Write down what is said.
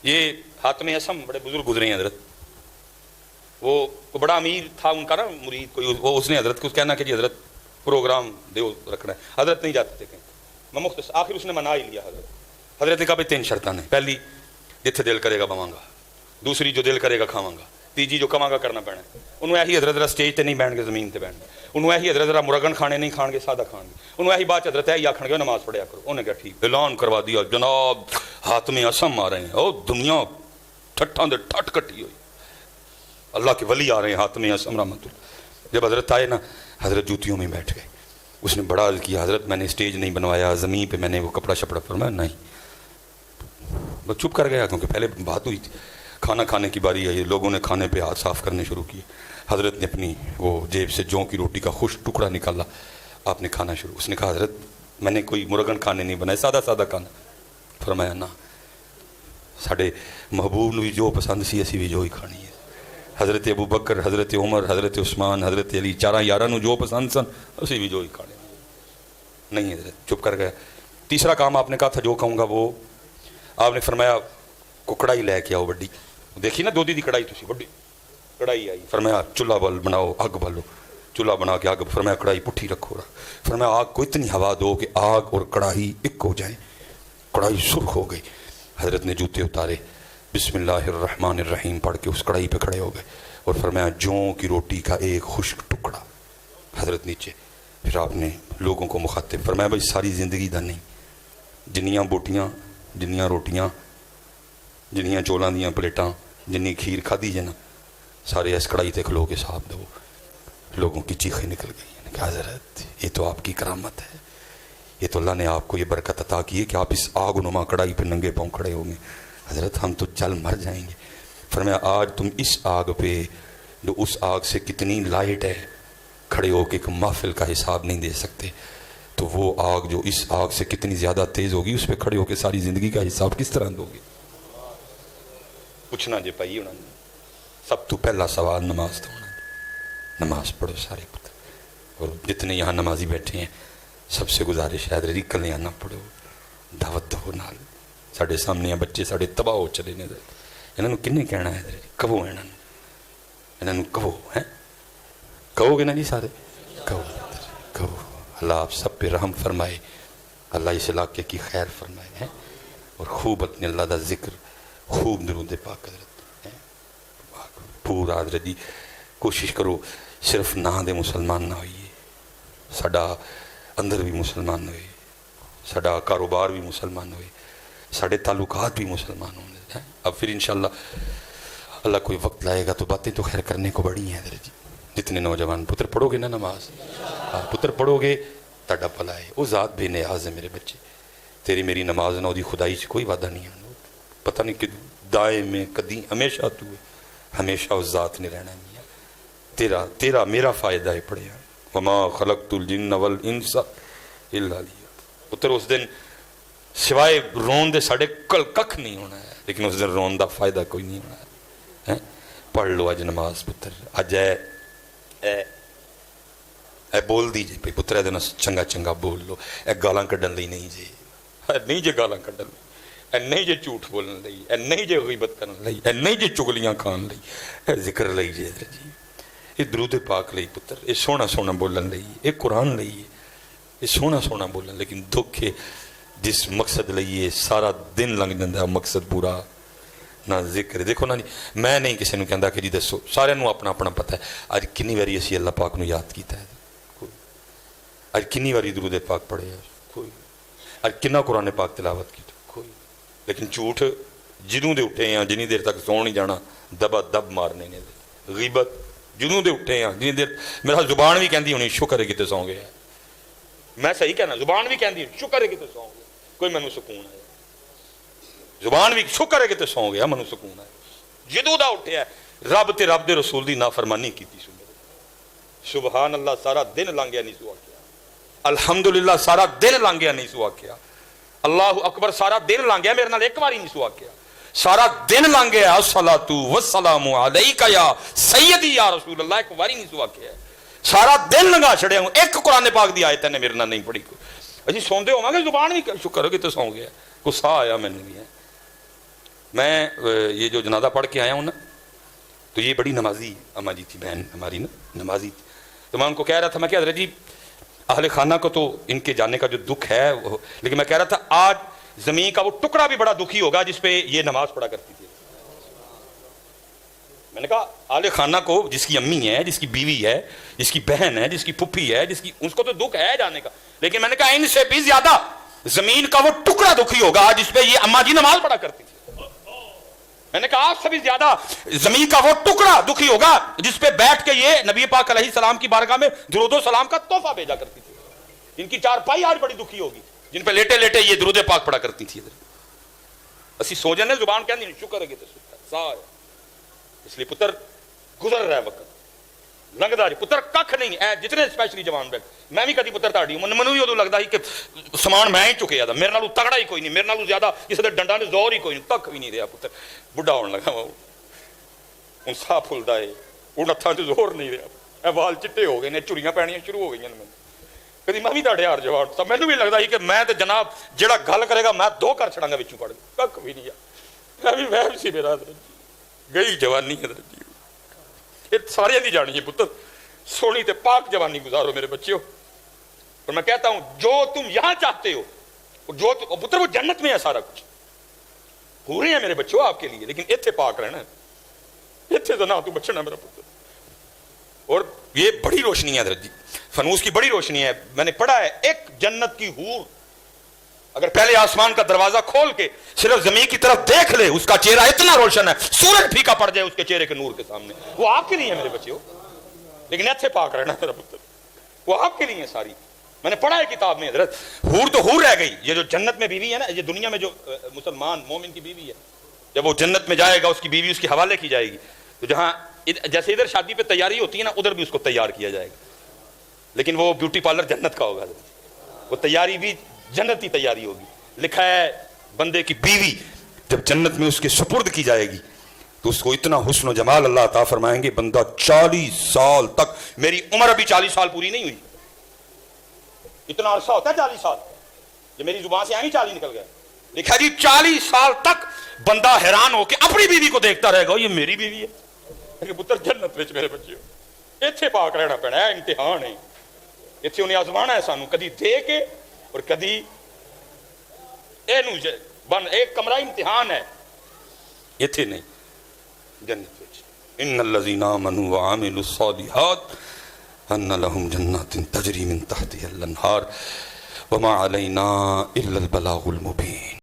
یہ حاتم اسم بڑے بزرگ گزرے ہیں حضرت، وہ بڑا امیر تھا ان کا نا مرید کوئی، وہ اس نے حضرت کو کہنا کہ جی حضرت پروگرام دیو رکھنا ہے، حضرت نہیں جاتے تھے کہیں، میں مختصر آخر اس نے منا ہی لیا حضرت نے کہا بھائی 3 شرطاں نے، پہلی جتھے دل کرے گا بواں گا، دوسری جو دل کرے گا کھاواں گا، تیجی جو کواں گا کرنا پینا ہے۔ انہوں ایہی حضرت ذرا سٹیج تے نہیں بیٹھ گے، زمین تے بیٹھ گے، انہوں ایہی حضرت ذرا مرغن کھانے نہیں کھان گے، سادہ کھان گے، انہوں ایہی بات حضرت ایہی آکھن گے نماز پڑھیا کرو۔ انہوں نے کہا ٹھیک، اعلان کروا دیا جناب حاتم اسم آ رہے ہیں، او دنیا ٹھٹاں دے ٹھٹ کٹی ہوئی، اللہ کے ولی آ رہے ہیں حاتم اسم رحمت اللہ۔ جب حضرت آئے نا حضرت جوتیوں میں بیٹھ گئے، اس نے بڑا عرض کیا حضرت میں نے اسٹیج نہیں بنوایا، زمین پہ میں نے وہ کپڑا شپڑا، فرمایا نہیں، بس چپ کر گیا کیونکہ پہلے بات ہوئی تھی، کھانا کھانے کی باری آئی، لوگوں نے کھانے پہ ہاتھ صاف کرنے شروع کیے، حضرت نے اپنی وہ جیب سے جوں کی روٹی کا خوش ٹکڑا نکالا، آپ نے کھانا شروع، اس نے کہا حضرت میں نے کوئی مرغن کھانے نہیں بنائے، سادہ سادہ کھانا، فرمایا نہ ساڈے محبوب نو بھی جو پسند سی اسی بھی جو ہی کھانی ہے، حضرت ابو بکر، حضرت عمر، حضرت عثمان، حضرت علی، 4 یاراں نو جو پسند سن اسی بھی جو ہی کھانے، نہیں حضرت چپ کر گیا۔ تیسرا کام آپ نے کہا تھا جو کہوں گا وہ، آپ نے فرمایا کو کڑائی لے کے آؤ بڑی، دیکھی نا دودھی دی کڑائی تسی بڑی کڑائی آئی، فرمایا چولہا بل بناؤ، آگ بھالو، چولہا بنا کے آگ، فرمایا کڑائی پٹھی رکھو، فرمایا آگ کو اتنی ہوا دو کہ آگ اور کڑائی ایک ہو جائیں، کڑائی سرخ ہو گئی، حضرت نے جوتے اتارے، بسم اللہ الرحمن الرحیم پڑھ کے اس کڑائی پہ کھڑے ہو گئے اور فرمایا جوں کی روٹی کا ایک خشک ٹکڑا، حضرت نیچے، پھر آپ نے لوگوں کو مخاطب فرمایا بھائی ساری زندگی دا نہیں، جنیاں بوٹیاں، جنیاں روٹیاں، جنیاں چولاں دیاں پلیٹاں، جنی کھیر کھادی جنا، سارے اس کڑائی تے کھلو کے صاحب دو، لوگوں کی چیخیں نکل گئی کہ حضرت یہ تو آپ کی کرامت ہے، یہ تو اللہ نے آپ کو یہ برکت عطا کی ہے کہ آپ اس آگ نما کڑائی پہ ننگے پاؤں کھڑے ہوں گے، حضرت ہم تو جل مر جائیں گے، فرمایا آج تم اس آگ پہ جو اس آگ سے کتنی لائٹ ہے کھڑے ہو کے ایک محفل کا حساب نہیں دے سکتے، تو وہ آگ جو اس آگ سے کتنی زیادہ تیز ہوگی اس پہ کھڑے ہو کے ساری زندگی کا حساب کس طرح دو گے؟ پوچھنا جے پائی انہوں نے، سب تو پہلا سوال نماز تو ہونا، نماز پڑھو سارے پتر، اور جتنے یہاں نمازی بیٹھے ہیں سب سے گزارش ہے حضرت کل یہاں نہ پڑھو، دعوت دو نال، ساڑھے سامنے ہیں بچے ساڑھے تباہ ہو چلے نے، انہوں نے کنے کہنا ہے حضرت کہو انہوں نے کہو ہیں، کہو گے نا جی سارے، کہو کہو، اللہ آپ سب پہ رحم فرمائے، اللہ اس علاقے کی خیر فرمائے ہیں، اور خوب اپنے اللہ دا ذکر، خوب درود پاک حضرت پورا حضرت جی کوشش کرو صرف نہ دے مسلمان نہ ہوئیے، ساڈا اندر بھی مسلمان ہوئے، ساڈا کاروبار بھی مسلمان ہوئے، ساڈے تعلقات بھی مسلمان ہونے ہیں۔ اب پھر انشاءاللہ اللہ کوئی وقت لائے گا تو باتیں تو خیر کرنے کو بڑی ہیں حضرت جی، جتنے نوجوان پتر پڑھو گے نا نماز، پتر پڑھو گے تاڈا بھلا ہے، وہ ذات بے نیاز ہے میرے بچے، تیری میری نماز نہ دی خدائی سے کوئی وعدہ نہیں ہے، پتہ نہیں کہ دائیں میں کدی ہمیشہ تو ہے، ہمیشہ اس ذات نے رہنا نہیں ہے، تیرا میرا فائدہ ہے پڑھے ہیں، وما خلقت الجن والانس الا لیہ، پتر اس دن سوائے رون دے ساڑھے کل ککھ نہیں ہونا ہے، لیکن اس دن رون دا فائدہ کوئی نہیں ہونا ہے، پڑھ لو اج نماز پتر، اج اے بول دی جے پتر دے چنگا چنگا بول لو، اے گالاں کڈن لئی نہیں جے، نہیں جے گالاں کڈن لئی، اے نہیں جے جھوٹ بولن لئی، اے نہیں جے غیبت کرن لئی، اے نہیں جے چگلیاں کھان لئی، اے ذکر لئی جے حضرت جی، اے درود پاک لئی پتر، اے سونا سونا بولن لئی، اے قرآن لئی، اے سونا سونا بولن، لیکن دکھ ہے جس مقصد لئیے سارا دن لنگ جاندہ ہے مقصد پورا نہ ذکر، دیکھو نا جی میں نہیں کسی نے کہندا کہ جی دسو، سارے نو اپنا اپنا پتہ ہے، آج کنی واری اسی اللہ پاک نو یاد کیتا ہے، کوئی آج کنی واری درود پاک پڑھے ہے، کوئی آج کنا قرآن پاک تلاوت کی، کوئی، لیکن جھوٹ جنوں دے اٹھے ہیں جنی دیر تک سو نہیں جانا دبا دب مارنے نے، غیبت جنوں دے اٹھے ہیں جنی دیر، میرا زبان بھی کہندی ہونی شکر ہے کتے سو گیا، میں صحیح کہنا زبان بھی کہندی شکر ہے کتے سو گیا، کوئی مینوں سکون ہے، زبان بھی شکر ہے کتے سو گیا مینوں سکون ہے، جدوں دا اٹھیا ہے رب تے رب دے رسول دی نافرمانی کیتی سو، سبحان اللہ سارا دن لنگیا نہیں سو آکھیا، الحمدللہ سارا دن لنگیا نہیں سو آکھیا، اللہ اکبر سارا دن لنگیا میرے نال ایک باری نہیں سو آکھیا، سارا دن لنگیا الصلاۃ والسلام علیک یا سیدی یا رسول اللہ ایک باری نہیں سو آکھیا، سارا دن لنگا چھڑیا ہوں ایک قرآن پاک دی آیت نے میرے نال نہیں پڑھی، اجی سوندے ہوواں گے زبان بھی شکر ہے کہ تو سو گیا، غصہ آیا میں نے بھی ہے، میں یہ جو جنازہ پڑھ کے آیا ہوں نا، تو یہ بڑی نمازی اماں جی تھی، بہن ہماری نا نمازی تھی. تو میں ان کو کہہ رہا تھا، میں کہ حضرت جی اہل خانہ کو تو ان کے جانے کا جو دکھ ہے لیکن میں کہہ رہا تھا آج زمین کا وہ ٹکڑا بھی بڑا دکھی ہوگا جس پہ یہ نماز پڑھا کرتی تھی. میں نے کہا اہل خانہ کو، جس کی امی ہے، جس کی بیوی ہے، جس کی بہن ہے، جس کی پھپھی ہے، اس کو تو دکھ ہے جانے کا، لیکن میں نے کہا ان سے بھی زیادہ زمین کا وہ ٹکڑا دکھی ہوگا جس پہ یہ اماں جی نماز پڑھا کرتی تھی. میں نے کہا آپ سے بھی زیادہ زمین کا وہ ٹکڑا دکھی ہوگا جس پہ بیٹھ کے یہ نبی پاک علیہ السلام کی بارگاہ میں درود و سلام کا تحفہ بھیجا کرتی تھی. جن کی چارپائی آج بڑی دکھی ہوگی، جن پہ لیٹے لیٹے یہ درود پاک پڑھا کرتی تھی. اسی سو جانے زبان کہندی نہیں، شکر ہے سارے. اس لیے پتر گزر رہا ہے وقت، لگتا جی پتر کھ نہیں ہے. جتنے اسپیشلی جوان بیٹھ، میں بھی کدی پتر تاڑی منو بھی ادو لگتا کہ سامان میں ہی چکیا تھا، میرے نالوں تگڑا ہی کوئی نہیں، میرے نالوں زیادہ کسی کے ڈنڈا نے زور ہی کوئی نہیں، کھ بھی نہیں رہا. پتر بڑھا ہونے لگا، ہوں ساہ پھلتا ہے، ہوں ہاتھوں سے زور نہیں رہا، وال چٹے ہو گئے نے، چڑیاں پینیاں شروع ہو گئی. کدی میں بھی تاڑے یار جوان تھا، مینوں بھی لگتا کہ میں جناب جہاں گل کرے گا میں دو کر چھڑاں گا بچوں پڑھ کے، کھ بھی نہیں. میں بھی وہم سی میرا گئی جوانی ہے یہ سارے دی جانی ہے. پتر سونی تے پاک جوانی گزارو میرے بچیوں. اور میں کہتا ہوں جو تم یہاں چاہتے ہو، جو پتر وہ جنت میں ہے سارا کچھ، پورے ہیں میرے بچوں آپ کے لیے، لیکن اتنے پاک رہنا ہے، اتنے تو نہ تو بچنا میرا پتر. اور یہ بڑی روشنی ہے حضرت جی، فنوس کی بڑی روشنی ہے. میں نے پڑھا ہے ایک جنت کی حور اگر پہلے آسمان کا دروازہ کھول کے صرف زمین کی طرف دیکھ لے، اس کا چہرہ اتنا روشن ہے سورج پھیکا پڑ جائے اس کے چہرے کے نور کے سامنے. وہ آپ کے لیے ہے میرے بچوں، لیکن ایتھے پاک رہنا میرا پتر، وہ آپ کے لیے ہے ساری. میں نے پڑھا ہے کتاب میں حضرت، حور تو حور رہ گئی. یہ جو جنت میں بیوی ہے نا، یہ دنیا میں جو مسلمان مومن کی بیوی ہے، جب وہ جنت میں جائے گا اس کی بیوی اس کے حوالے کی جائے گی. تو جہاں جیسے ادھر شادی پہ تیاری ہوتی ہے نا، ادھر بھی اس کو تیار کیا جائے گا، لیکن وہ بیوٹی پارلر جنت کا ہوگا، وہ تیاری بھی جنتی تیاری ہوگی. لکھا ہے بندے کی بیوی جب جنت میں اس کے سپرد کی جائے گی تو اس کو اتنا حسن و جمال اللہ عطا فرمائیں گے، بندہ 40 سال تک، میری عمر ابھی 40 سال پوری نہیں ہوئی، اتنا عرصہ ہوتا ہے 40 سال، یہ میری زبان سے آئی 40 نکل گیا. لکھا جی 40 سال تک بندہ حیران ہو کے اپنی بیوی کو دیکھتا رہے گا، یہ میری بیوی ہے. پتر جنت وچ میرے بچے اتنے پاک رہنا پینا ہے، امتحان ہے اتنے انہیں آزمانا ہے سانو، کدی دے کے اور کدی بن ایک کمرہ امتحان ہے اتنے نہیں. جنت وچ ان الذین آمنوا وعملوا الصالحات ان لهم جنات تجری من تحتها الانہار وما علینا الا البلاغ المبین.